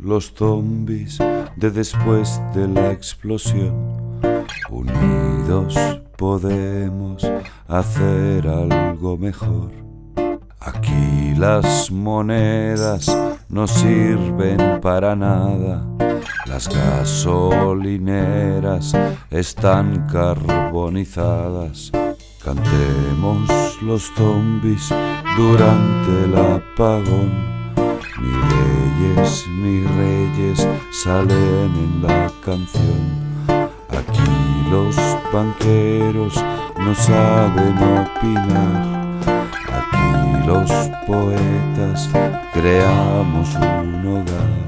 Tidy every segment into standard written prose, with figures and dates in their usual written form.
los zombies de después de la explosión. Unidos podemos hacer algo mejor. Aquí las monedas no sirven para nada. Las gasolineras están carbonizadas. Cantemos los zombies durante el apagón. Ni leyes ni reyes salen en la canción. Aquí los banqueros no saben opinar. Aquí los poetas creamos un hogar.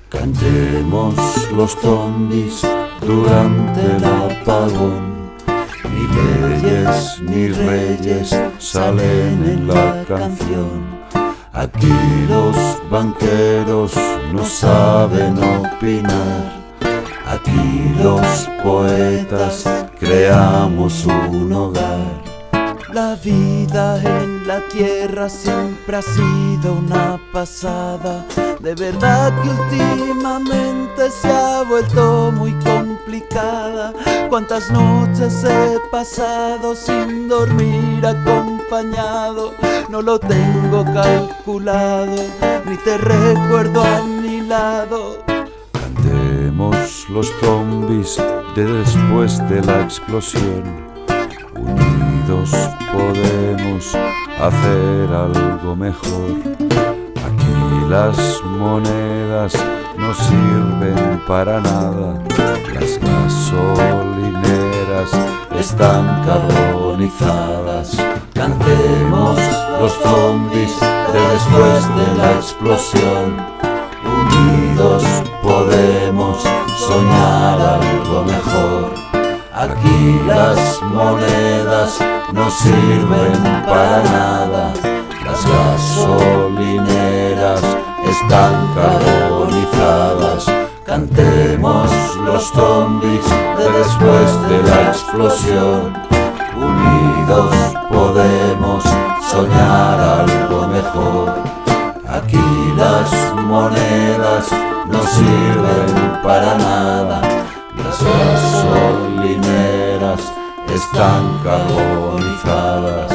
Cantemos los zombies durante el apagón. Ni leyes ni reyes salen en la canción. Aquí los banqueros no saben opinar. Aquí los poetas creamos un hogar. La vida en la tierra siempre ha sido una pasada. De verdad que últimamente se ha vuelto muy complicada. Cuántas noches he pasado sin dormir acompañado. No lo tengo calculado, ni te recuerdo a mi lado. Cantemos los zombies de después de la explosión. Unidos podemos hacer algo mejor. Aquí las monedas no sirven para nada. Las gasolineras están carbonizadas. Cantemos los zombies de después de la explosión. Unidos podemos soñar algo mejor. Aquí las monedas no sirven para nada. Las gasolineras están carbonizadas. Cantemos los zombies de después de la explosión. Unidos podemos soñar algo mejor. Aquí las monedas no sirven para nada. Las gasolineras están carbonizadas.